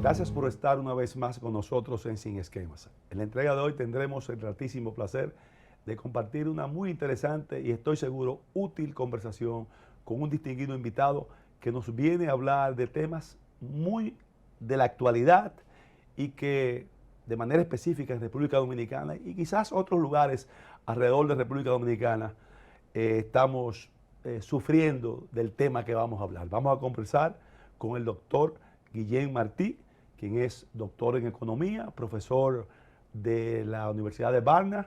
Gracias por estar una vez más con nosotros en Sin Esquemas. En la entrega de hoy tendremos el gratísimo placer de compartir una muy interesante y estoy seguro útil conversación con un distinguido invitado que nos viene a hablar de temas muy de la actualidad y que de manera específica en República Dominicana y quizás otros lugares alrededor de República Dominicana estamos sufriendo del tema que vamos a hablar. Vamos a conversar con el doctor Guillén Martí, quien es doctor en economía, profesor de la Universidad de Varna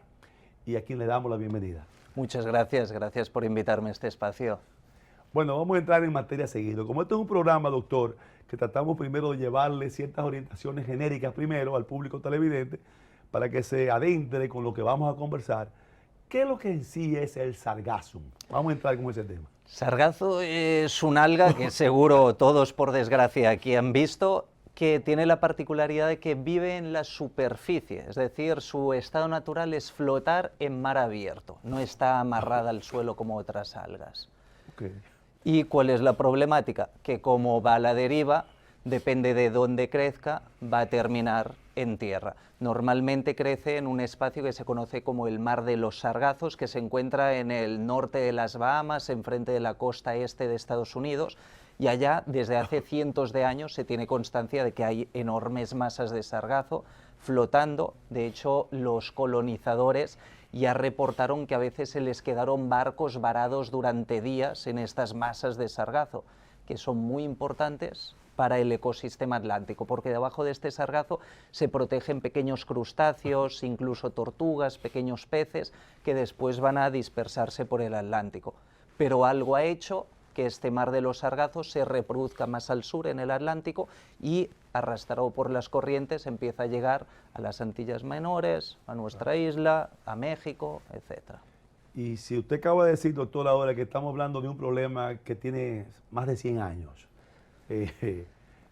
y a quien le damos la bienvenida. Muchas gracias, gracias por invitarme a este espacio. Bueno, vamos a entrar en materia seguido. Como este es un programa, doctor, que tratamos primero de llevarle ciertas orientaciones genéricas primero al público televidente para que se adentre con lo que vamos a conversar. ¿Qué es lo que en sí es el sargazo? Vamos a entrar con ese tema. Sargazo es un alga que seguro todos, por desgracia, aquí han visto, que tiene la particularidad de que vive en la superficie, es decir, su estado natural es flotar en mar abierto, no está amarrada al suelo como otras algas. Okay. ¿Y cuál es la problemática? Que como va a la deriva, depende de dónde crezca, va a terminar en tierra. Normalmente crece en un espacio que se conoce como el Mar de los Sargazos, que se encuentra en el norte de las Bahamas, enfrente de la costa este de Estados Unidos, y allá desde hace cientos de años se tiene constancia de que hay enormes masas de sargazo flotando. De hecho, los colonizadores ya reportaron que a veces se les quedaron barcos varados durante días en estas masas de sargazo, que son muy importantes para el ecosistema atlántico, porque debajo de este sargazo se protegen pequeños crustáceos, incluso tortugas, pequeños peces, que después van a dispersarse por el Atlántico. Pero algo ha hecho que este mar de los sargazos se reproduzca más al sur en el Atlántico y, arrastrado por las corrientes, empieza a llegar a las Antillas Menores, a nuestra isla, a México, etc. Y si usted acaba de decir, doctor, ahora que estamos hablando de un problema que tiene más de 100 años,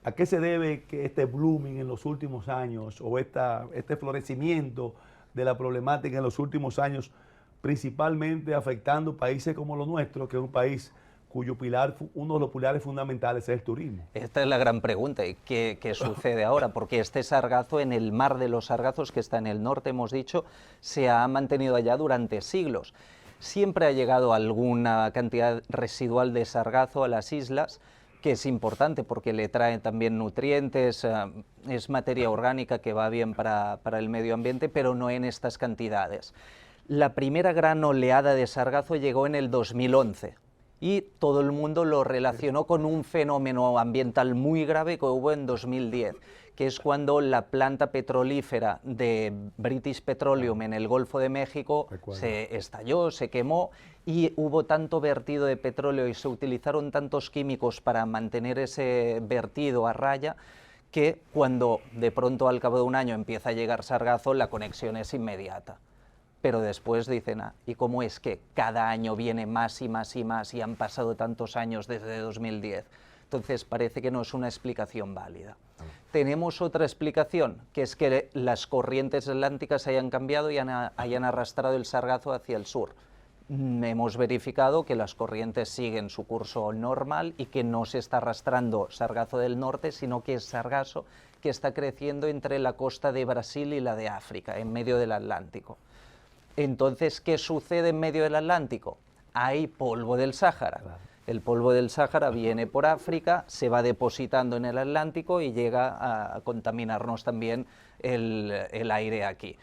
¿a qué se debe que este blooming en los últimos años o este florecimiento de la problemática en los últimos años, principalmente afectando países como lo nuestro, que es un país cuyo pilar, uno de los pilares fundamentales es el turismo? Esta es la gran pregunta, ¿qué sucede ahora? Porque este sargazo, en el Mar de los Sargazos, que está en el norte, hemos dicho, se ha mantenido allá durante siglos. Siempre ha llegado alguna cantidad residual de sargazo a las islas, que es importante porque le trae también nutrientes, es materia orgánica que va bien para el medio ambiente, pero no en estas cantidades. La primera gran oleada de sargazo llegó en el 2011. Y todo el mundo lo relacionó con un fenómeno ambiental muy grave que hubo en 2010, que es cuando la planta petrolífera de British Petroleum en el Golfo de México se estalló, se quemó y hubo tanto vertido de petróleo y se utilizaron tantos químicos para mantener ese vertido a raya que cuando de pronto al cabo de un año empieza a llegar sargazo, la conexión es inmediata. Pero después dicen, ¿y cómo es que cada año viene más y más y más y han pasado tantos años desde 2010? Entonces parece que no es una explicación válida. Tenemos otra explicación, que es que las corrientes atlánticas hayan cambiado y hayan arrastrado el sargazo hacia el sur. Hemos verificado que las corrientes siguen su curso normal y que no se está arrastrando sargazo del norte, sino que es sargazo que está creciendo entre la costa de Brasil y la de África, en medio del Atlántico. Entonces, ¿qué sucede en medio del Atlántico? Hay polvo del Sáhara. Claro. El polvo del Sáhara viene por África, se va depositando en el Atlántico y llega a contaminarnos también el aire aquí.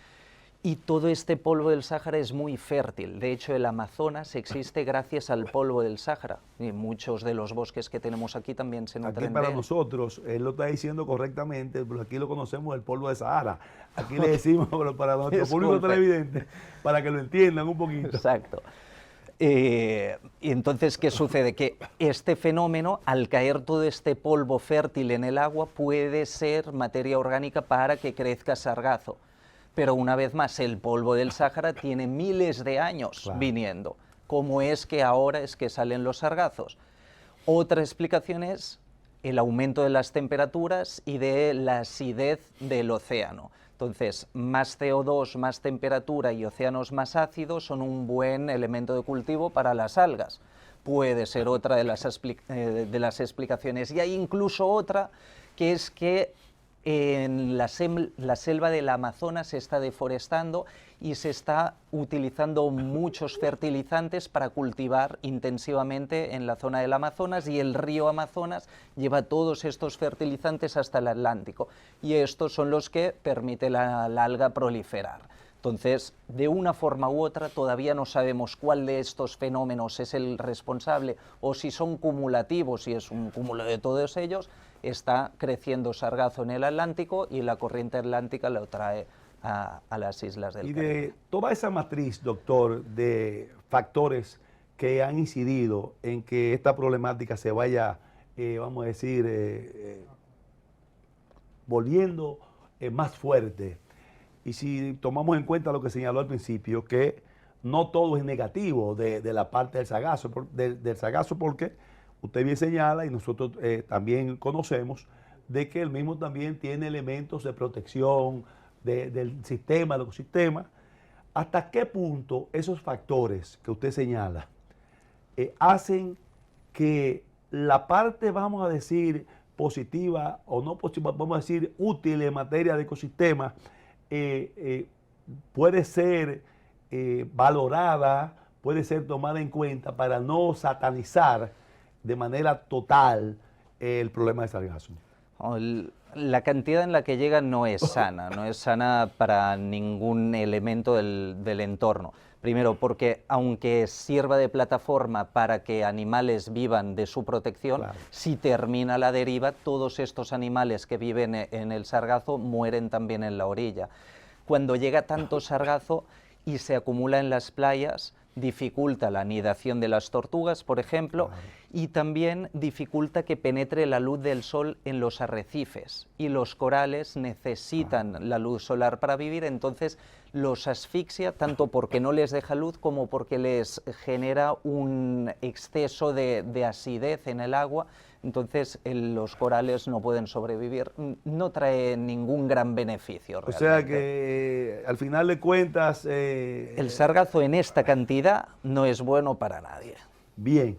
Y todo este polvo del Sáhara es muy fértil. De hecho, el Amazonas existe gracias al polvo del Sáhara. Y muchos de los bosques que tenemos aquí también se nutren aquí para de él. Nosotros, él lo está diciendo correctamente, pero aquí lo conocemos el polvo de Sahara. Aquí le decimos para nuestro público televidente, para que lo entiendan un poquito. Exacto. Y entonces, ¿qué sucede? Que este fenómeno, al caer todo este polvo fértil en el agua, puede ser materia orgánica para que crezca sargazo. Pero una vez más, el polvo del Sáhara tiene miles de años viniendo. ¿Cómo es que ahora es que salen los sargazos? Otra explicación es el aumento de las temperaturas y de la acidez del océano. Entonces, más CO2, más temperatura y océanos más ácidos son un buen elemento de cultivo para las algas. Puede ser otra de las explicaciones. Y hay incluso otra, que es que en la selva del Amazonas se está deforestando y se está utilizando muchos fertilizantes para cultivar intensivamente en la zona del Amazonas, y el río Amazonas lleva todos estos fertilizantes hasta el Atlántico, y estos son los que permiten la alga proliferar. Entonces, de una forma u otra, todavía no sabemos cuál de estos fenómenos es el responsable, o si son cumulativos, si es un cúmulo de todos ellos. Está creciendo sargazo en el Atlántico y la corriente atlántica lo trae a las islas del Caribe. Y de toda esa matriz, doctor, de factores que han incidido en que esta problemática se vaya, vamos a decir, volviendo más fuerte, y si tomamos en cuenta lo que señaló al principio, que no todo es negativo de la parte del sargazo, del sargazo, porque usted bien señala, y nosotros también conocemos, de que el mismo también tiene elementos de protección del sistema, del ecosistema. ¿Hasta qué punto esos factores que usted señala hacen que la parte, vamos a decir, positiva o no positiva, vamos a decir, útil en materia de ecosistema, puede ser valorada, puede ser tomada en cuenta para no satanizar de manera total el problema de sargazo? La cantidad en la que llega no es sana para ningún elemento del entorno. Primero, porque aunque sirva de plataforma para que animales vivan de su protección, claro, si termina la deriva, todos estos animales que viven en el sargazo mueren también en la orilla. Cuando llega tanto sargazo y se acumula en las playas, dificulta la anidación de las tortugas, por ejemplo, claro, y también dificulta que penetre la luz del sol en los arrecifes, y los corales necesitan la luz solar para vivir. Entonces los asfixia, tanto porque no les deja luz como porque les genera un exceso de acidez en el agua. Entonces los corales no pueden sobrevivir, no trae ningún gran beneficio realmente. O sea que al final de cuentas... el sargazo en esta cantidad no es bueno para nadie. Bien.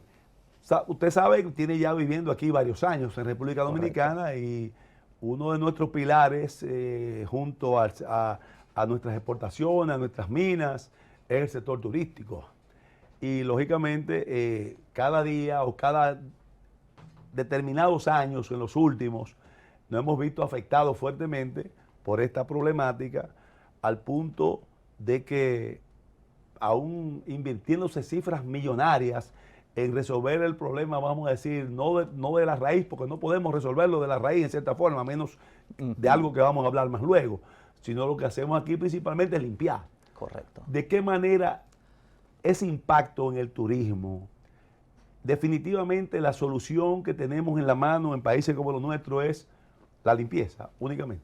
Usted sabe que tiene ya viviendo aquí varios años en República Dominicana. Correcto. Y uno de nuestros pilares junto a nuestras exportaciones, a nuestras minas, es el sector turístico. Y lógicamente cada día o cada determinados años en los últimos nos hemos visto afectados fuertemente por esta problemática, al punto de que aún invirtiéndose cifras millonarias en resolver el problema, vamos a decir, no de la raíz, porque no podemos resolverlo de la raíz en cierta forma, a menos de algo que vamos a hablar más luego, sino lo que hacemos aquí principalmente es limpiar. Correcto. ¿De qué manera ese impacto en el turismo? Definitivamente la solución que tenemos en la mano en países como los nuestros es la limpieza, únicamente.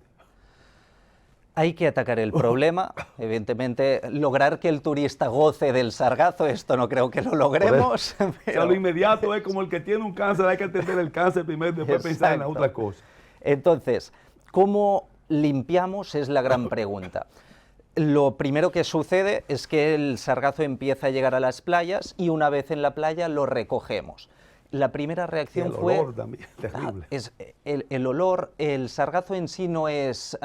Hay que atacar el problema, evidentemente lograr que el turista goce del sargazo, esto no creo que lo logremos. Pero... O sea, lo inmediato es como el que tiene un cáncer, hay que atender el cáncer primero, después pensar en las otras cosas. Entonces, ¿cómo limpiamos? Es la gran pregunta. Lo primero que sucede es que el sargazo empieza a llegar a las playas y una vez en la playa lo recogemos. La primera reacción fue... El olor también, terrible. El olor, el sargazo en sí no es...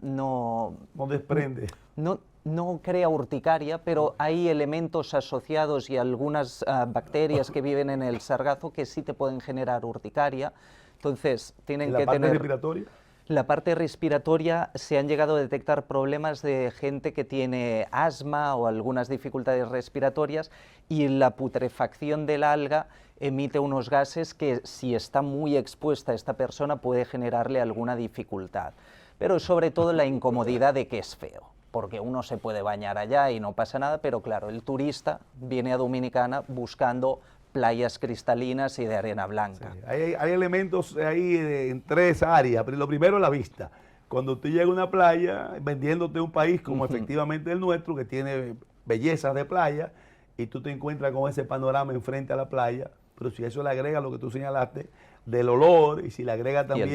no desprende. No crea urticaria, pero hay elementos asociados y algunas bacterias que viven en el sargazo que sí te pueden generar urticaria. Entonces, tienen que tener... ¿La parte respiratoria? La parte respiratoria, se han llegado a detectar problemas de gente que tiene asma o algunas dificultades respiratorias, y la putrefacción del alga emite unos gases que, si está muy expuesta esta persona, puede generarle alguna dificultad. Pero sobre todo la incomodidad de que es feo, porque uno se puede bañar allá y no pasa nada, pero claro, el turista viene a Dominicana buscando playas cristalinas y de arena blanca. Sí, hay elementos ahí en tres áreas. Lo primero es la vista. Cuando usted llega a una playa, vendiéndote un país como efectivamente el nuestro, que tiene bellezas de playa, y tú te encuentras con ese panorama enfrente a la playa, pero si eso le agrega lo que tú señalaste del olor, y si le agrega también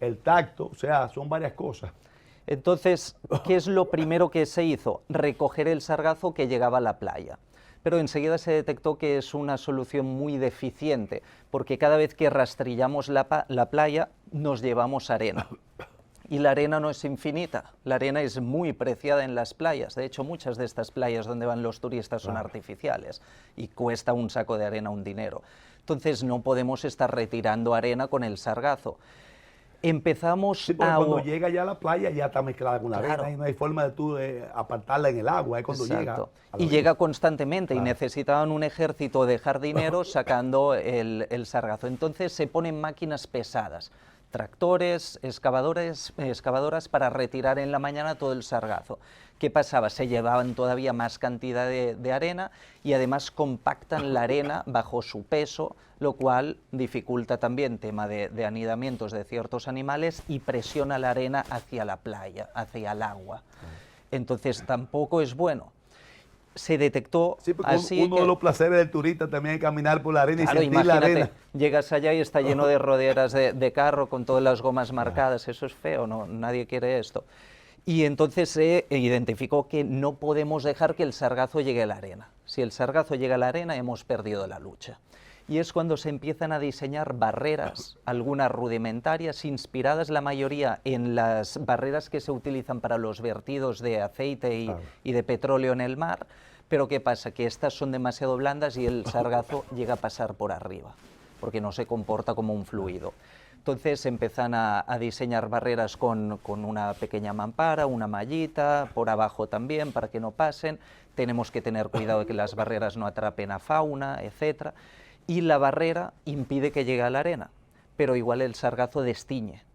el tacto, o sea, son varias cosas. Entonces, ¿qué es lo primero que se hizo? Recoger el sargazo que llegaba a la playa. Pero enseguida se detectó que es una solución muy deficiente, porque cada vez que rastrillamos la playa nos llevamos arena. Y la arena no es infinita, la arena es muy preciada en las playas. De hecho, muchas de estas playas donde van los turistas son artificiales y cuesta un saco de arena un dinero. Entonces no podemos estar retirando arena con el sargazo. Empezamos sí, cuando llega ya a la playa ya está mezclada con la arena y no hay forma de tú apartarla en el agua, es cuando llega. Y llega constantemente y necesitaban un ejército de jardineros sacando el sargazo. Entonces se ponen máquinas pesadas, tractores, excavadoras para retirar en la mañana todo el sargazo. ¿Qué pasaba? Se llevaban todavía más cantidad de arena y además compactan la arena bajo su peso, lo cual dificulta también tema de anidamientos de ciertos animales y presiona la arena hacia la playa, hacia el agua. Entonces tampoco es bueno. Se detectó así uno de los placeres del turista también es caminar por la arena, claro, y sentir la arena. Llegas allá y está lleno de roderas de carro con todas las gomas marcadas, eso es feo, no, nadie quiere esto. Y entonces se identificó que no podemos dejar que el sargazo llegue a la arena. Si el sargazo llega a la arena, hemos perdido la lucha. Y es cuando se empiezan a diseñar barreras, algunas rudimentarias, inspiradas la mayoría en las barreras que se utilizan para los vertidos de aceite y de petróleo en el mar. Pero ¿qué pasa? Que estas son demasiado blandas y el sargazo llega a pasar por arriba, porque no se comporta como un fluido. Entonces empiezan a diseñar barreras con una pequeña mampara, una mallita, por abajo también, para que no pasen. Tenemos que tener cuidado de que las barreras no atrapen a fauna, etc. Y la barrera impide que llegue a la arena, pero igual el sargazo destiñe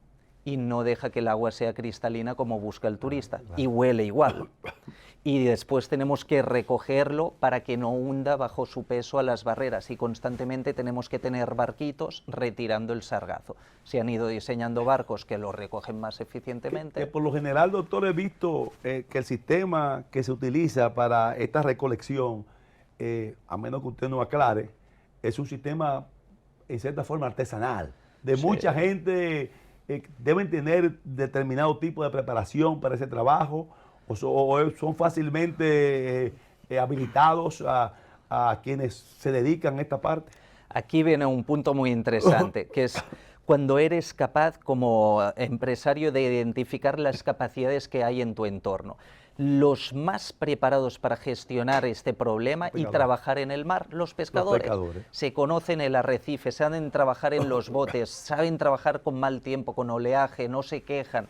y no deja que el agua sea cristalina como busca el turista, y huele igual. Y después tenemos que recogerlo para que no hunda bajo su peso a las barreras y constantemente tenemos que tener barquitos retirando el sargazo. Se han ido diseñando barcos que lo recogen más eficientemente. Que por lo general, doctor, he visto que el sistema que se utiliza para esta recolección, a menos que usted nos aclare, es un sistema en cierta forma artesanal, de mucha gente. Deben tener determinado tipo de preparación para ese trabajo, o son fácilmente habilitados a quienes se dedican a esta parte. Aquí viene un punto muy interesante, que es cuando eres capaz como empresario de identificar las capacidades que hay en tu entorno. Los más preparados para gestionar este problema y trabajar en el mar, los pescadores. Se conocen el arrecife, saben trabajar en los botes, saben trabajar con mal tiempo, con oleaje, no se quejan.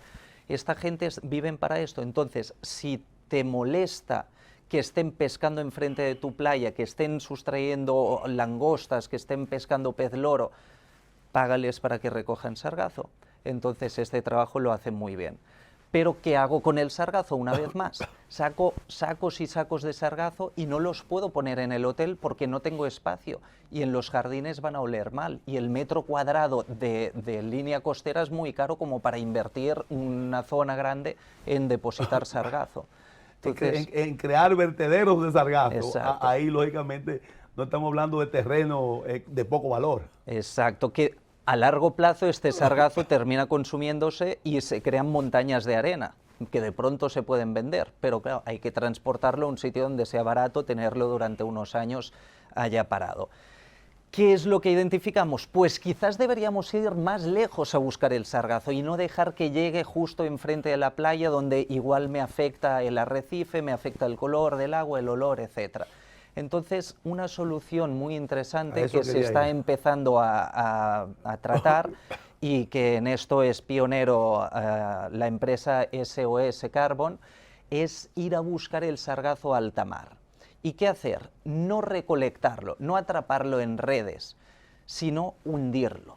Esta gente viven para esto. Entonces, si te molesta que estén pescando enfrente de tu playa, que estén sustrayendo langostas, que estén pescando pez loro, págales para que recojan sargazo. Entonces, este trabajo lo hacen muy bien. Pero ¿qué hago con el sargazo? Una vez más, saco sacos y sacos de sargazo y no los puedo poner en el hotel porque no tengo espacio y en los jardines van a oler mal y el metro cuadrado de línea costera es muy caro como para invertir una zona grande en depositar sargazo. Entonces, en crear vertederos de sargazo, exacto. Ahí lógicamente no estamos hablando de terreno de poco valor. Exacto, que a largo plazo este sargazo termina consumiéndose y se crean montañas de arena que de pronto se pueden vender, pero claro, hay que transportarlo a un sitio donde sea barato, tenerlo durante unos años allá parado. ¿Qué es lo que identificamos? Pues quizás deberíamos ir más lejos a buscar el sargazo y no dejar que llegue justo enfrente de la playa donde igual me afecta el arrecife, me afecta el color del agua, el olor, etc. Entonces, una solución muy interesante que se está empezando a tratar y que en esto es pionero la empresa SOS Carbon, es ir a buscar el sargazo a alta mar. ¿Y qué hacer? No recolectarlo, no atraparlo en redes, sino hundirlo.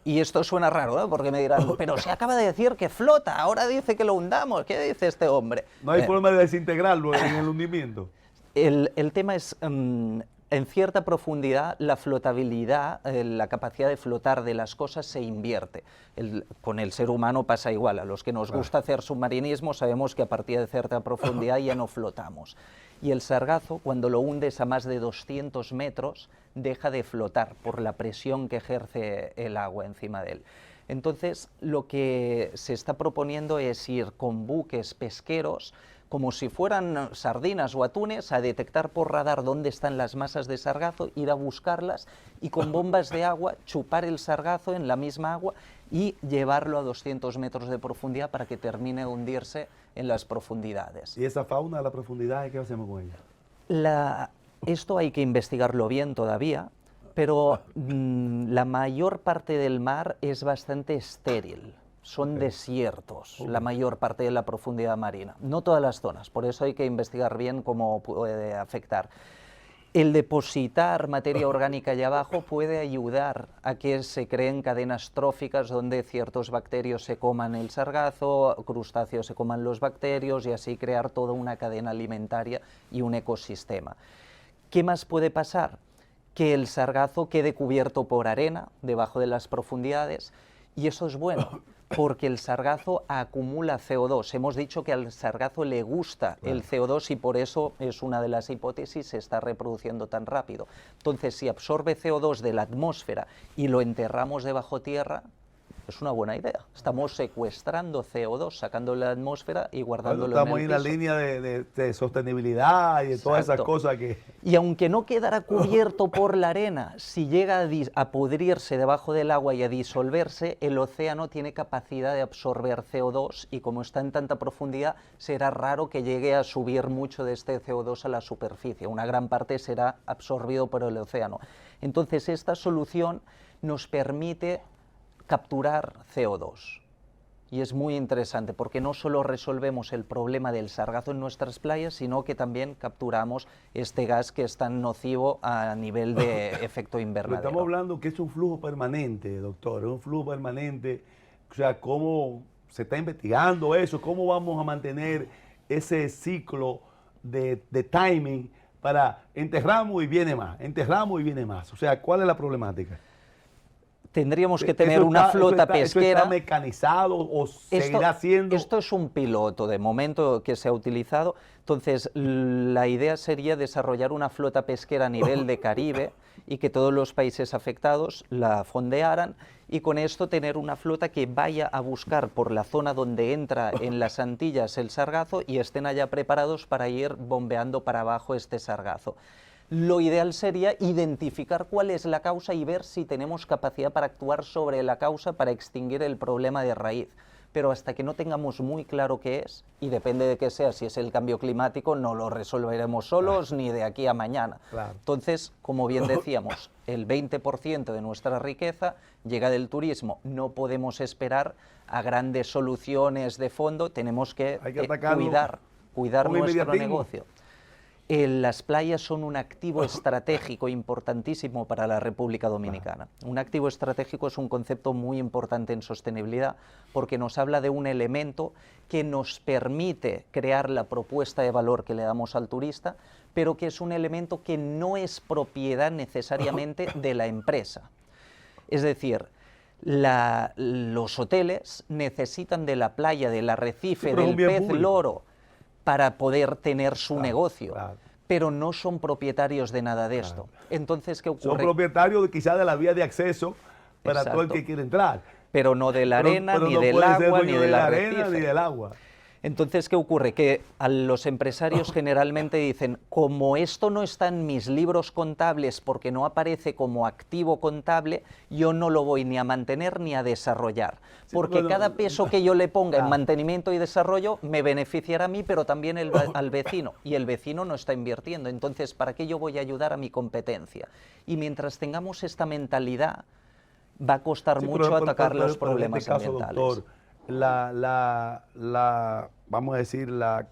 Y esto suena raro, ¿eh? Porque me dirán, pero se acaba de decir que flota, ahora dice que lo hundamos, ¿qué dice este hombre? No hay forma de desintegrarlo en el hundimiento. El tema es, en cierta profundidad, la flotabilidad, la capacidad de flotar de las cosas se invierte. Con el ser humano pasa igual, a los que nos gusta hacer submarinismo sabemos que a partir de cierta profundidad ya no flotamos. Y el sargazo, cuando lo hundes a más de 200 metros, deja de flotar por la presión que ejerce el agua encima de él. Entonces, lo que se está proponiendo es ir con buques pesqueros, como si fueran sardinas o atunes, a detectar por radar dónde están las masas de sargazo, ir a buscarlas y con bombas de agua chupar el sargazo en la misma agua y llevarlo a 200 metros de profundidad para que termine de hundirse en las profundidades. ¿Y esa fauna a la profundidad, qué hacemos con ella? Esto hay que investigarlo bien todavía, pero la mayor parte del mar es bastante estéril. Son desiertos, la mayor parte de la profundidad marina. No todas las zonas, por eso hay que investigar bien cómo puede afectar. El depositar materia orgánica allá abajo puede ayudar a que se creen cadenas tróficas donde ciertos bacterios se coman el sargazo, crustáceos se coman los bacterios y así crear toda una cadena alimentaria y un ecosistema. ¿Qué más puede pasar? Que el sargazo quede cubierto por arena debajo de las profundidades y eso es bueno porque el sargazo acumula CO2. Hemos dicho que al sargazo le gusta el CO2 y por eso es una de las hipótesis, se está reproduciendo tan rápido. Entonces, si absorbe CO2 de la atmósfera y lo enterramos debajo tierra, es una buena idea. Estamos secuestrando CO2, sacándolo de la atmósfera y guardándolo Estamos en el en la piso. línea de sostenibilidad y de todas esas cosas que... Y aunque no quedara cubierto por la arena, si llega a pudrirse debajo del agua y a disolverse, el océano tiene capacidad de absorber CO2 y como está en tanta profundidad, será raro que llegue a subir mucho de este CO2 a la superficie. Una gran parte será absorbido por el océano. Entonces, esta solución nos permite capturar CO2. Y es muy interesante porque no solo resolvemos el problema del sargazo en nuestras playas, sino que también capturamos este gas que es tan nocivo a nivel de efecto invernadero. Estamos hablando que es un flujo permanente, doctor, es un flujo permanente. O sea, ¿cómo se está investigando eso? ¿Cómo vamos a mantener ese ciclo de timing para enterramos y viene más, enterramos y viene más? O sea, ¿cuál es la problemática? Tendríamos que tener una flota pesquera. ¿Eso está mecanizado o seguirá siendo? Esto es un piloto de momento que se ha utilizado. Entonces, la idea sería desarrollar una flota pesquera a nivel de Caribe y que todos los países afectados la fondearan y con esto tener una flota que vaya a buscar por la zona donde entra en las Antillas el sargazo y estén allá preparados para ir bombeando para abajo este sargazo. Lo ideal sería identificar cuál es la causa y ver si tenemos capacidad para actuar sobre la causa para extinguir el problema de raíz. Pero hasta que no tengamos muy claro qué es, y depende de qué sea, si es el cambio climático, no lo resolveremos solos ni de aquí a mañana. Entonces, como bien decíamos, el 20% de nuestra riqueza llega del turismo. No podemos esperar a grandes soluciones de fondo, tenemos que cuidar nuestro negocio. Las playas son un activo estratégico importantísimo para la República Dominicana. Un activo estratégico es un concepto muy importante en sostenibilidad porque nos habla de un elemento que nos permite crear la propuesta de valor que le damos al turista, pero que es un elemento que no es propiedad necesariamente de la empresa. Es decir, los hoteles necesitan de la playa, del arrecife, del pez loro, para poder tener su negocio, pero no son propietarios de nada de esto. Entonces, ¿qué ocurre? Son propietarios quizás de la vía de acceso para todo el que quiere entrar. Pero no de la arena, ni del agua, ni de la arena, ni del agua. Entonces, ¿qué ocurre? Que a los empresarios generalmente dicen, como esto no está en mis libros contables porque no aparece como activo contable, yo no lo voy ni a mantener ni a desarrollar. Porque cada peso que yo le ponga en mantenimiento y desarrollo me beneficiará a mí, pero también al vecino. Y el vecino no está invirtiendo. Entonces, ¿para qué yo voy a ayudar a mi competencia? Y mientras tengamos esta mentalidad, va a costar mucho atacar los problemas ambientales. Doctor, vamos a decir, la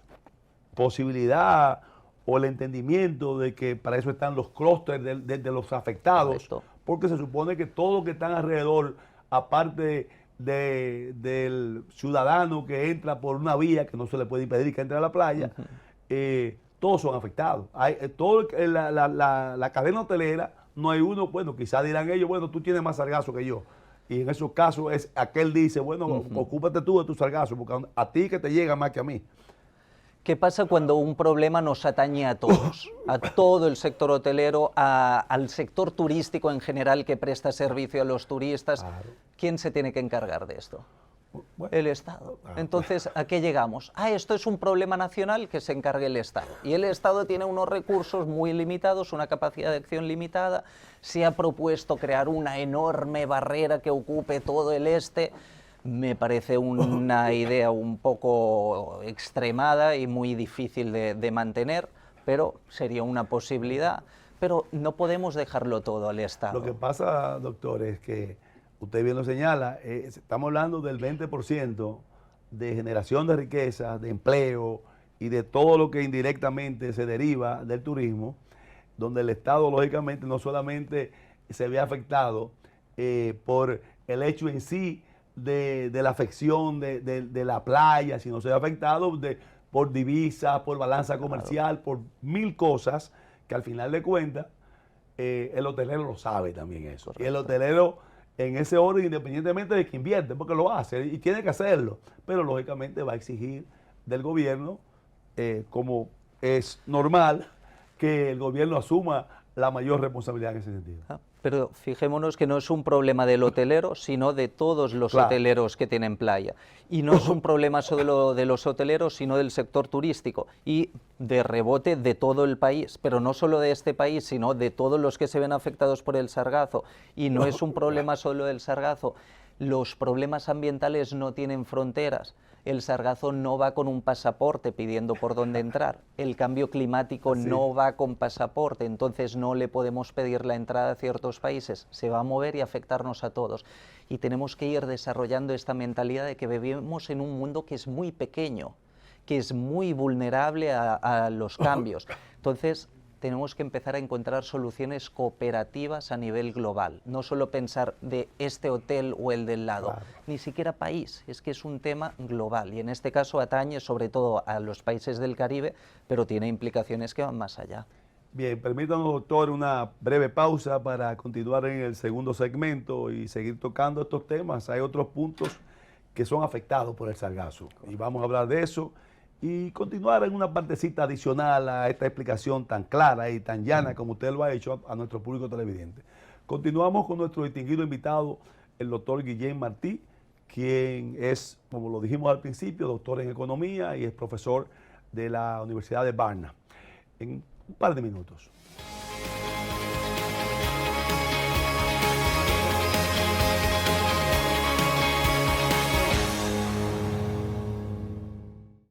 posibilidad o el entendimiento de que para eso están los clústeres de los afectados, porque se supone que todos los que están alrededor, aparte del ciudadano que entra por una vía que no se le puede impedir que entre a la playa, todos son afectados. La cadena hotelera, no hay uno, bueno, quizás dirán ellos, bueno, tú tienes más sargazo que yo. Y en esos casos es aquel dice, bueno, ocúpate tú de tu sargazo, porque a ti que te llega más que a mí. ¿Qué pasa cuando un problema nos atañe a todos? A todo el sector hotelero, al sector turístico en general que presta servicio a los turistas. ¿Quién se tiene que encargar de esto? Bueno, el Estado. Entonces, ¿a qué llegamos? Esto es un problema nacional, que se encargue el Estado. Y el Estado tiene unos recursos muy limitados, una capacidad de acción limitada. Se ha propuesto crear una enorme barrera que ocupe todo el este. Me parece una idea un poco extremada y muy difícil de mantener, pero sería una posibilidad. Pero no podemos dejarlo todo al Estado. Lo que pasa, doctor, es que usted bien lo señala, estamos hablando del 20% de generación de riqueza, de empleo y de todo lo que indirectamente se deriva del turismo, donde el Estado, lógicamente, no solamente se ve afectado por el hecho en sí de la afección de la playa, sino se ve afectado por divisas, por balanza comercial, por mil cosas que al final de cuentas el hotelero lo sabe también eso. Correcto. Y el hotelero en ese orden, independientemente de que invierte, porque lo hace y tiene que hacerlo, pero lógicamente va a exigir del gobierno, como es normal, que el gobierno asuma la mayor responsabilidad en ese sentido. Pero fijémonos que no es un problema del hotelero, sino de todos los hoteleros que tienen playa. Y no es un problema solo de los hoteleros, sino del sector turístico. Y de rebote de todo el país, pero no solo de este país, sino de todos los que se ven afectados por el sargazo. Y no es un problema solo del sargazo. Los problemas ambientales no tienen fronteras. El sargazo no va con un pasaporte pidiendo por dónde entrar. El cambio climático no va con pasaporte, entonces no le podemos pedir la entrada a ciertos países. Se va a mover y afectarnos a todos. Y tenemos que ir desarrollando esta mentalidad de que vivimos en un mundo que es muy pequeño, que es muy vulnerable a los cambios. Entonces, tenemos que empezar a encontrar soluciones cooperativas a nivel global, no solo pensar de este hotel o el del lado, ni siquiera país, es que es un tema global y en este caso atañe sobre todo a los países del Caribe, pero tiene implicaciones que van más allá. Bien, permítanos, doctor, una breve pausa para continuar en el segundo segmento y seguir tocando estos temas. Hay otros puntos que son afectados por el sargazo y vamos a hablar de eso y continuar en una partecita adicional a esta explicación tan clara y tan llana como usted lo ha hecho a nuestro público televidente. Continuamos con nuestro distinguido invitado, el doctor Guillén Martí, quien es, como lo dijimos al principio, doctor en economía y es profesor de la Universidad de Varna. En un par de minutos.